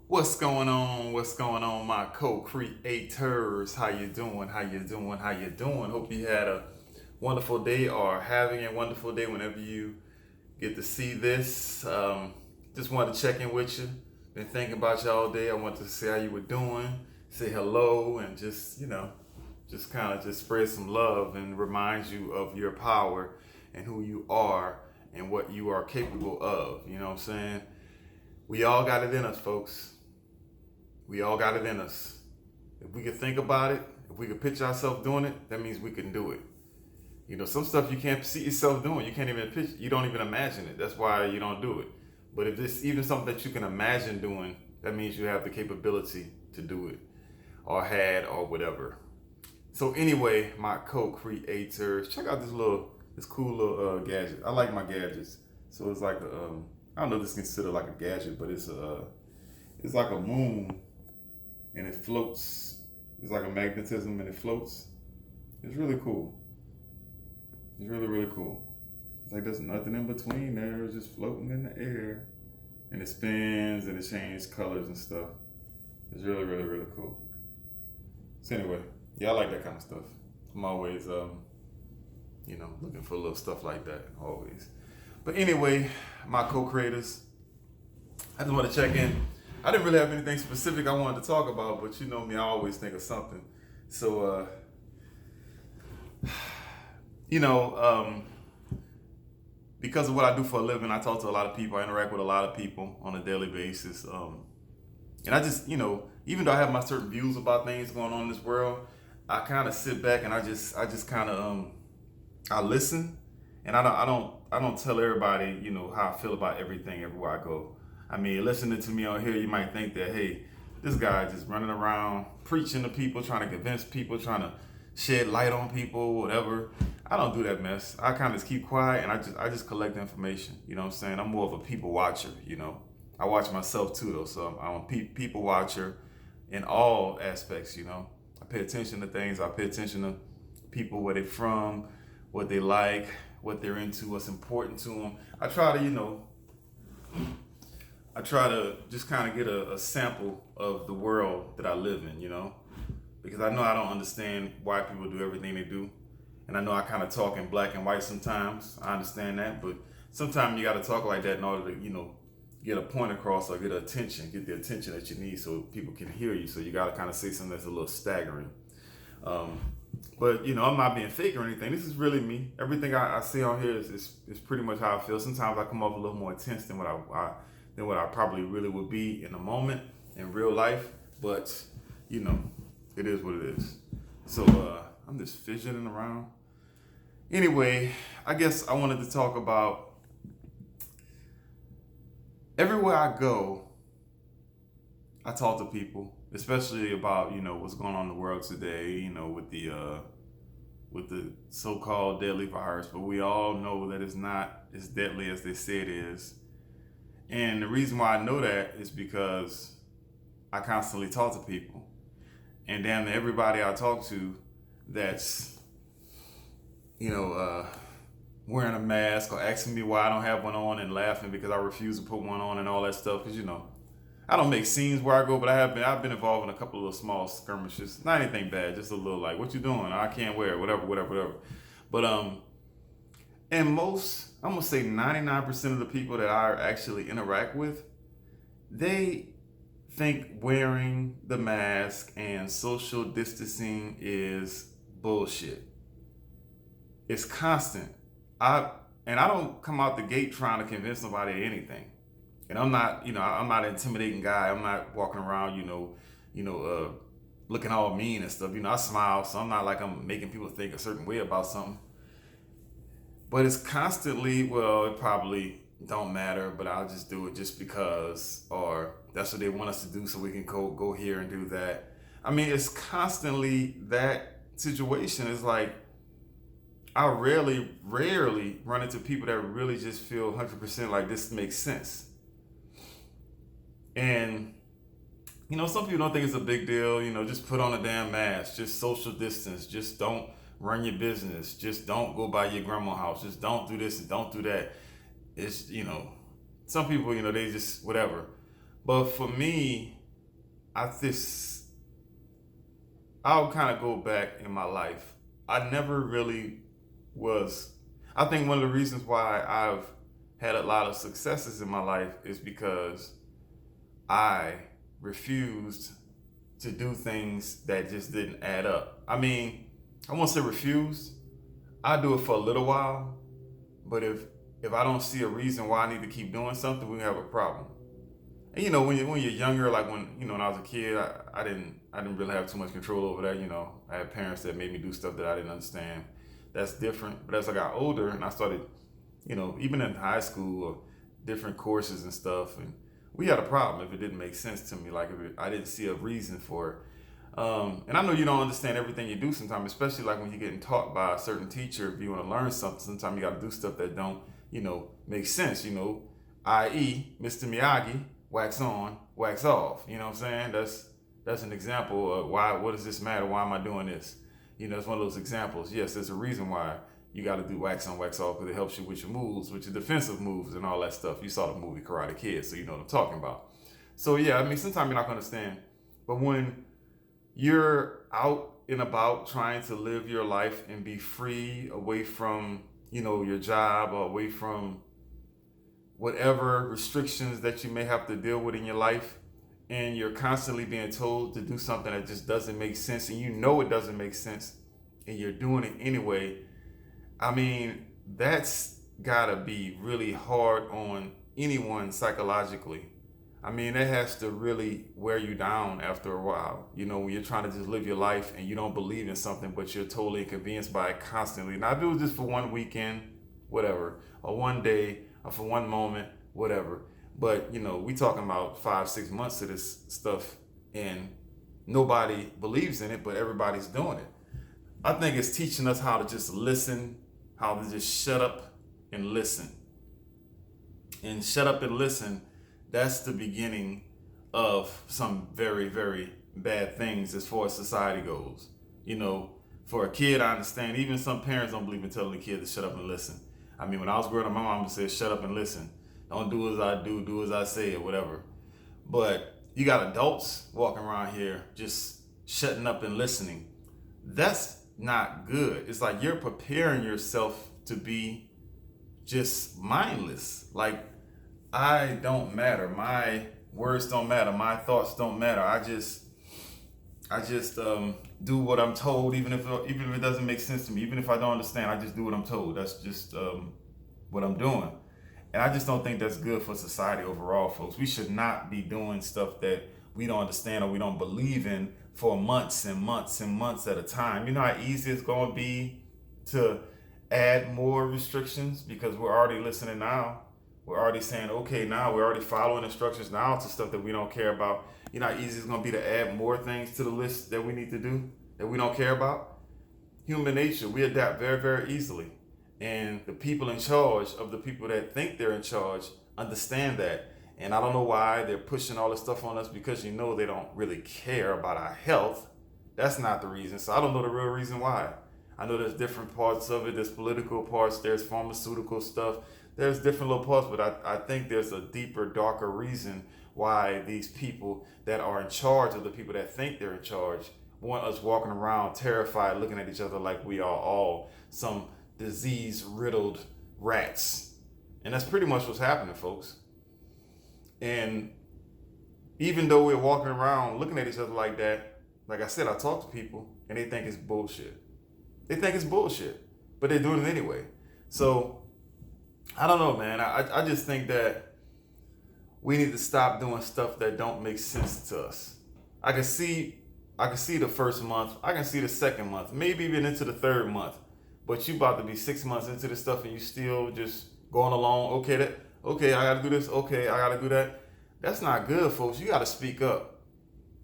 What's going on? What's going on, my co-creators? How you doing? How you doing? How you doing? Hope you had a wonderful day or having a wonderful day whenever you get to see this. Just wanted to check in with you. Been thinking about you all day. I wanted to see how you were doing, say hello, and just kind of just spread some love and remind you of your power and who you are and what you are capable of. You know what I'm saying? We all got it in us, folks. We all got it in us. If we could think about it, if we could picture ourselves doing it, that means we can do it. You know, some stuff you can't see yourself doing. You can't even picture. You don't even imagine it. That's why you don't do it. But if it's even something that you can imagine doing, that means you have the capability to do it, or had, or whatever. So anyway, my co-creators, check out this cool little gadget. I like my gadgets. So it's like I don't know if this is considered like a gadget, but it's like a moon and it floats. It's like a magnetism and it floats. It's really cool. It's really, really cool. It's like there's nothing in between there. It's just floating in the air. And it spins and it changes colors and stuff. It's really, really, really cool. So anyway, yeah, I like that kind of stuff. I'm always looking for little stuff like that. Always. But anyway, my co-creators, I just want to check in. I didn't really have anything specific I wanted to talk about, but you know me, I always think of something. So, you know, because of what I do for a living, I talk to a lot of people. I interact with a lot of people on a daily basis. And I just, even though I have my certain views about things going on in this world, I kind of sit back and I just kind of, I listen, and I don't tell everybody, how I feel about everything everywhere I go. I mean, listening to me on here, you might think that, hey, this guy just running around preaching to people, trying to convince people, trying to shed light on people, whatever. I don't do that mess. I kind of just keep quiet and I just collect information. You know what I'm saying? I'm more of a people watcher. I watch myself too, though. So I'm a people watcher in all aspects. I pay attention to things. I pay attention to people, where they're from, what they like, what they're into, what's important to them. I try to just kind of get a sample of the world that I live in, because I know I don't understand why people do everything they do. And I know I kind of talk in black and white sometimes. I understand that. But sometimes you got to talk like that in order to, get a point across or get the attention that you need so people can hear you. So you got to kind of say something that's a little staggering. Um, but, I'm not being fake or anything. This is really me. Everything I say on here is pretty much how I feel. Sometimes I come off a little more intense than what I probably really would be in the moment in real life. But it is what it is. So I'm just fidgeting around. Anyway, I guess I wanted to talk about everywhere I go. I talk to people, especially about what's going on in the world today. With the so-called deadly virus, but we all know that it's not as deadly as they say it is. And the reason why I know that is because I constantly talk to people. And damn near everybody I talk to that's, you know, uh, wearing a mask or asking me why I don't have one on and laughing because I refuse to put one on and all that stuff. Because, I don't make scenes where I go, but I've been involved in a couple of small skirmishes. Not anything bad, just a little like, what you doing? I can't wear it, whatever, whatever, whatever. But, and I'm going to say 99% of the people that I actually interact with, they think wearing the mask and social distancing is bullshit. It's constant. I and I don't come out the gate trying to convince nobody of anything. And I'm not an intimidating guy. I'm not walking around, looking all mean and stuff. I smile, so I'm not like I'm making people think a certain way about something. But it's constantly, well, it probably don't matter, but I'll just do it just because, or that's what they want us to do, so we can go here and do that. I mean, it's constantly that situation. It's like I rarely run into people that really just feel 100% like this makes sense. And some people don't think it's a big deal. Just put on a damn mask, just social distance, just don't run your business, just don't go by your grandma's house, just don't do this and don't do that. It's some people, they just whatever. But for me, I just I'll kind of go back in my life. I never really was. I think one of the reasons why I've had a lot of successes in my life is because I refused to do things that just didn't add up. I mean, I won't say refused. I do it for a little while, but if I don't see a reason why I need to keep doing something, we have a problem. And when you're younger, like when I was a kid, I didn't really have too much control over that. I had parents that made me do stuff that I didn't understand. That's different. But as I got older and I started, even in high school or different courses and stuff, and we had a problem if it didn't make sense to me. Like I didn't see a reason for it. And I know you don't understand everything you do sometimes, especially like when you're getting taught by a certain teacher. If you want to learn something, sometimes you got to do stuff that don't, make sense. I.e., Mr. Miyagi, wax on, wax off. You know what I'm saying? That's an example of why. What does this matter? Why am I doing this? It's one of those examples. Yes, there's a reason why you got to do wax on, wax off, because it helps you with your moves, with your defensive moves and all that stuff. You saw the movie Karate Kid, so you know what I'm talking about. So yeah, I mean, sometimes you're not going to understand, but when you're out and about trying to live your life and be free away from, your job or away from whatever restrictions that you may have to deal with in your life, and you're constantly being told to do something that just doesn't make sense, and it doesn't make sense, and you're doing it anyway, I mean, that's gotta be really hard on anyone psychologically. I mean, that has to really wear you down after a while. When you're trying to just live your life and you don't believe in something, but you're totally convinced by it constantly. Now, if it was just for one weekend, whatever, or one day, or for one moment, whatever. But, we talking about 5-6 months of this stuff and nobody believes in it, but everybody's doing it. I think it's teaching us how to just listen, how to just shut up and listen. And shut up and listen, that's the beginning of some very, very bad things as far as society goes. For a kid, I understand. Even some parents don't believe in telling the kid to shut up and listen. I mean, when I was growing up, my mom said, shut up and listen. Don't do as I do as I say, or whatever. But you got adults walking around here just shutting up and listening. That's not good. It's like you're preparing yourself to be just mindless. Like, I don't matter. My words don't matter. My thoughts don't matter. I just do what I'm told, even if it doesn't make sense to me. Even if I don't understand, I just do what I'm told. That's just what I'm doing. And I just don't think that's good for society overall, folks. We should not be doing stuff that we don't understand or we don't believe in for months and months and months at a time. You know how easy it's going to be to add more restrictions because we're already listening now. We're already saying, okay, now we're already following instructions now to stuff that we don't care about. You know how easy it's going to be to add more things to the list that we need to do that we don't care about? Human nature, we adapt very, very easily. And the people in charge of the people that think they're in charge understand that. And I don't know why they're pushing all this stuff on us, because they don't really care about our health. That's not the reason. So I don't know the real reason why. I know there's different parts of it. There's political parts. There's pharmaceutical stuff. There's different little parts, but I think there's a deeper, darker reason why these people that are in charge of the people that think they're in charge want us walking around terrified, looking at each other like we are all some disease-riddled rats. And that's pretty much what's happening, folks. And even though we're walking around looking at each other like that, like I said, I talk to people and they think it's bullshit. They think it's bullshit, but they're doing it anyway. So I don't know, man. I just think that we need to stop doing stuff that don't make sense to us. I can see the first month. I can see the second month, maybe even into the third month. But you about to be 6 months into this stuff and you still just going along. Okay, I got to do this. Okay, I got to do that. That's not good, folks. You got to speak up.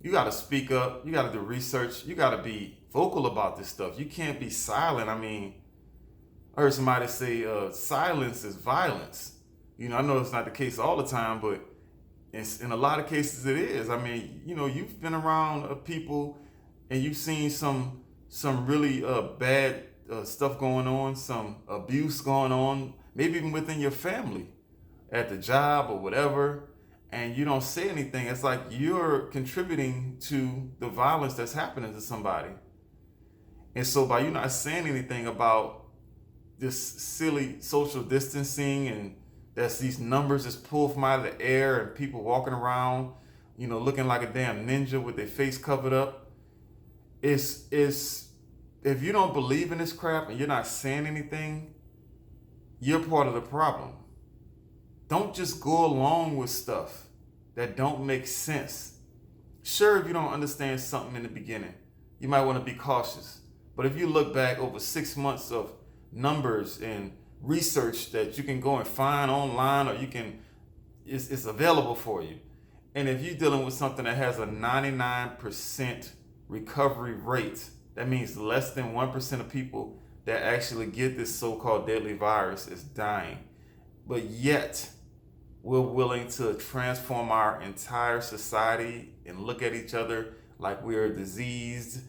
You got to speak up. You got to do research. You got to be vocal about this stuff. You can't be silent. I mean, I heard somebody say silence is violence. I know it's not the case all the time, but in a lot of cases it is. I mean, you've been around people and you've seen some really bad stuff going on, some abuse going on, maybe even within your family, at the job or whatever. and you don't say anything, it's like you're contributing to the violence that's happening to somebody. And so by you not saying anything about this silly social distancing, and that's these numbers that's pulled from out of the air, and people walking around, looking like a damn ninja with their face covered up. It's if you don't believe in this crap and you're not saying anything, you're part of the problem. Don't just go along with stuff that don't make sense. Sure, if you don't understand something in the beginning, you might want to be cautious. But if you look back over 6 months of numbers and research that you can go and find online, or it's available for you. And if you're dealing with something that has a 99% recovery rate, that means less than 1% of people that actually get this so-called deadly virus is dying. But yet, we're willing to transform our entire society and look at each other like we're diseased,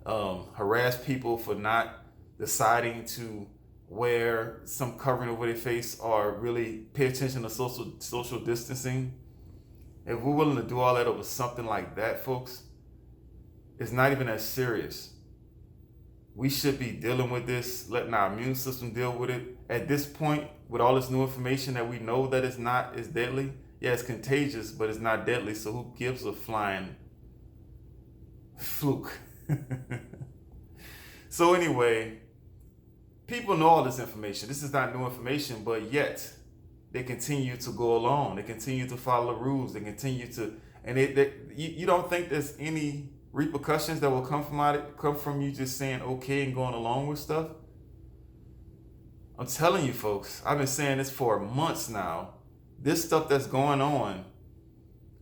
harass people for not deciding to wear some covering over their face or really pay attention to social distancing. If we're willing to do all that over something like that, folks, it's not even as serious. We should be dealing with this, letting our immune system deal with it. At this point, with all this new information that we know that it's deadly. Yeah, it's contagious, but it's not deadly. So who gives a flying fluke? So anyway, people know all this information. This is not new information, but yet they continue to go along. They continue to follow the rules. They continue to, and you don't think there's any repercussions that will come from you just saying okay and going along with stuff? I'm telling you, folks, I've been saying this for months now. This stuff that's going on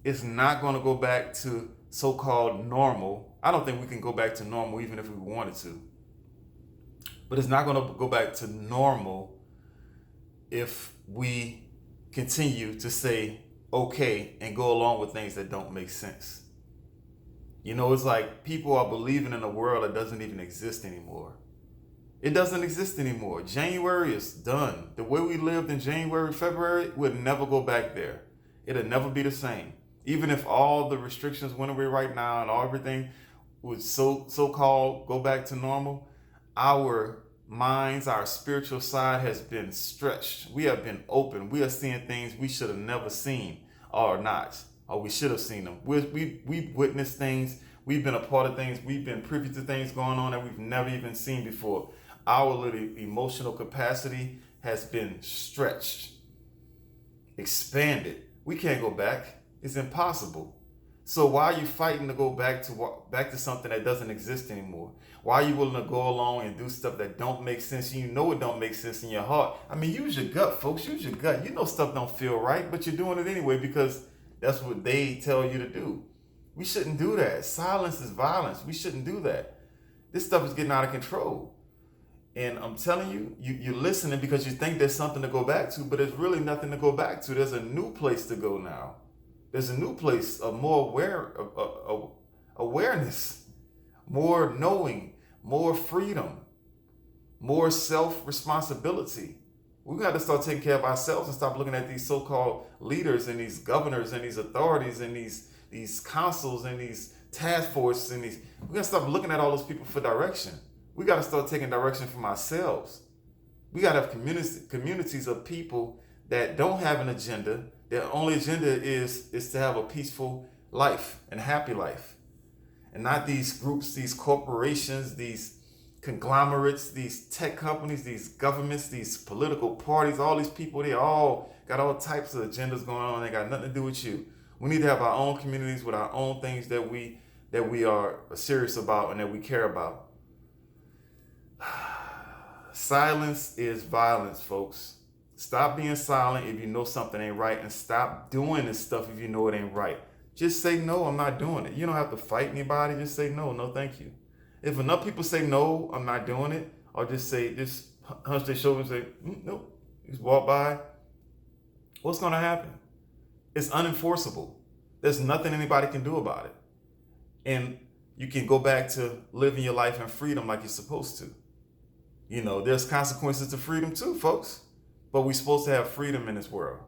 is not going to go back to so-called normal. I don't think we can go back to normal even if we wanted to. But it's not going to go back to normal if we continue to say okay and go along with things that don't make sense. It's like people are believing in a world that doesn't even exist anymore. It doesn't exist anymore. January is done. The way we lived in January, February, would never go back there. It'll never be the same. Even if all the restrictions went away right now and everything would so-called go back to normal, our minds, our spiritual side has been stretched. We have been open. We are seeing things we should have never seen, or not, or we should have seen them. We've witnessed things. We've been a part of things. We've been privy to things going on that we've never even seen before. Our little emotional capacity has been stretched, expanded. We can't go back. It's impossible. So why are you fighting to go back to something that doesn't exist anymore? Why are you willing to go along and do stuff that don't make sense? You know it don't make sense in your heart. I mean, use your gut, folks. Use your gut. You know stuff don't feel right, but you're doing it anyway because that's what they tell you to do. We shouldn't do that. Silence is violence. We shouldn't do that. This stuff is getting out of control. And I'm telling you, you're listening because you think there's something to go back to, but there's really nothing to go back to. There's a new place to go now. There's a new place of more awareness, more knowing, more freedom, more self-responsibility. We got to start taking care of ourselves and stop looking at these so-called leaders and these governors and these authorities and these councils and these task forces and we got to stop looking at all those people for direction. We got to start taking direction from ourselves. We got to have communities of people that don't have an agenda. Their only agenda is to have a peaceful life and happy life. And not these groups, these corporations, these conglomerates, these tech companies, these governments, these political parties, all these people, they all got all types of agendas going on. They got nothing to do with you. We need to have our own communities with our own things that we are serious about and that we care about. Silence is violence, folks. Stop being silent if you know something ain't right, and stop doing this stuff if you know it ain't right. Just say, no, I'm not doing it. You don't have to fight anybody. Just say, no, thank you. If enough people say, no, I'm not doing it, or just hunch their shoulders and say, nope, just walk by, what's going to happen? It's unenforceable. There's nothing anybody can do about it. And you can go back to living your life in freedom like you're supposed to. There's consequences to freedom too, folks. But we're supposed to have freedom in this world.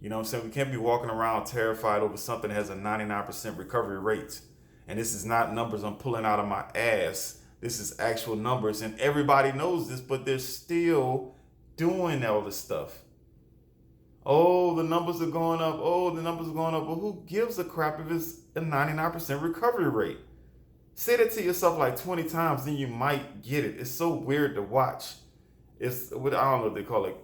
You know what I'm saying? We can't be walking around terrified over something that has a 99% recovery rate. And this is not numbers I'm pulling out of my ass. This is actual numbers. And everybody knows this, but they're still doing all this stuff. Oh, the numbers are going up. Oh, the numbers are going up. Well, who gives a crap if it's a 99% recovery rate? Say that to yourself like 20 times, then you might get it. It's so weird to watch. It's what, I don't know what they call it,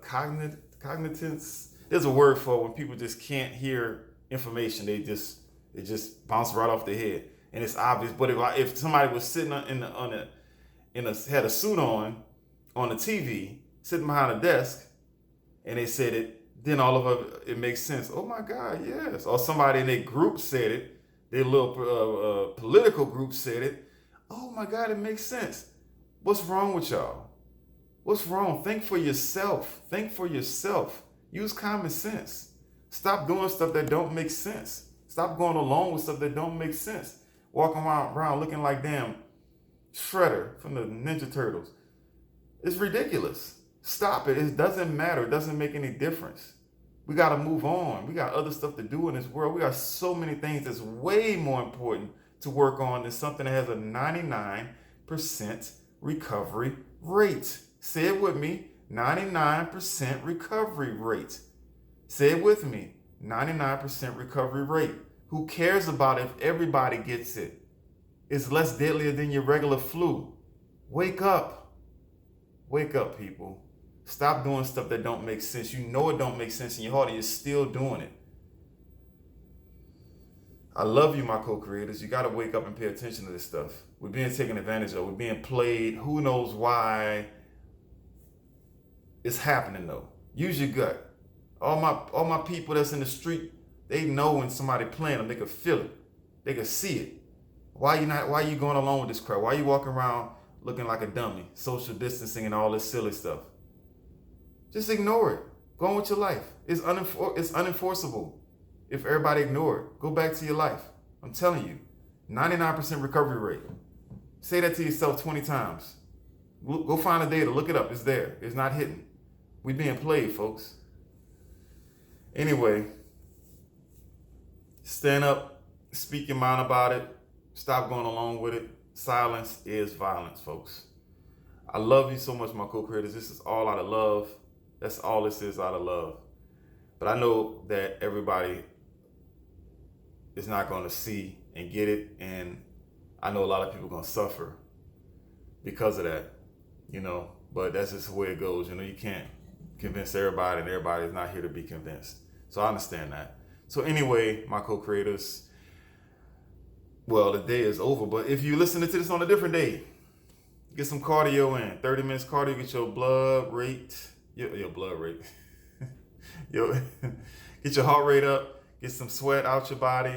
cognitance. There's a word for it when people just can't hear information. It just bounce right off their head, and it's obvious. But if somebody was sitting had a suit on the TV, sitting behind a desk, and they said it, then all of it makes sense. Oh my God, yes. Or somebody in their group said it, their little political group said it. Oh my God, it makes sense. What's wrong with y'all? What's wrong? Think for yourself. Think for yourself. Use common sense. Stop doing stuff that don't make sense. Stop going along with stuff that don't make sense. Walking around looking like damn Shredder from the Ninja Turtles. It's ridiculous. Stop it. It doesn't matter. It doesn't make any difference. We got to move on. We got other stuff to do in this world. We got so many things that's way more important to work on than something that has a 99% recovery rate. Say it with me. 99% recovery rate. Say it with me. 99% recovery rate. Who cares about it if everybody gets it? It's less deadlier than your regular flu. Wake up. Wake up, people. Stop doing stuff that don't make sense. You know it don't make sense in your heart and you're still doing it. I love you, my co-creators. You got to wake up and pay attention to this stuff. We're being taken advantage of. We're being played. Who knows why? It's happening though. Use your gut. All my people that's in the street, they know when somebody playing them. They can feel it. They can see it. Why are you going along with this crap? Why are you walking around looking like a dummy? Social distancing and all this silly stuff. Just ignore it. Go on with your life. It's unenforceable. If everybody ignore it, go back to your life. I'm telling you, 99% recovery rate. Say that to yourself 20 times. Go find the data. Look it up. It's there. It's not hidden. We being played, folks. Anyway, stand up, speak your mind about it. Stop going along with it. Silence is violence, folks. I love you so much, my co-creators. This is all out of love. That's all this is, out of love. But I know that everybody is not going to see and get it. And I know a lot of people are going to suffer because of that, but that's just the way it goes. You can't convince everybody, and everybody is not here to be convinced. So I understand that. So anyway, my co-creators, well, the day is over, but if you're listening to this on a different day, get some cardio in. 30 minutes cardio, get your blood rate, your blood rate, get your heart rate up, get some sweat out your body,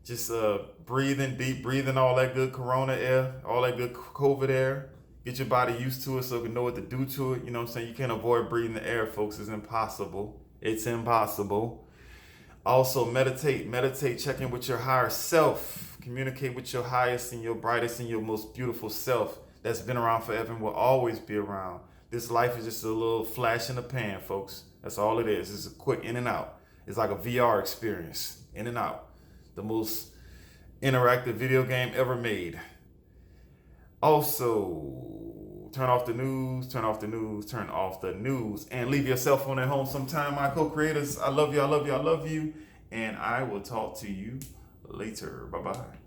just deep breathing all that good corona air, all that good COVID air. Get your body used to it so it can know what to do to it. You know what I'm saying? You can't avoid breathing the air, folks. It's impossible. It's impossible. Also, meditate. Check in with your higher self. Communicate with your highest and your brightest and your most beautiful self that's been around forever and will always be around. This life is just a little flash in the pan, folks. That's all it is. It's a quick in and out. It's like a VR experience. In and out. The most interactive video game ever made. Also, turn off the news, and leave your cell phone at home sometime, my co-creators. I love you, and I will talk to you later. Bye-bye.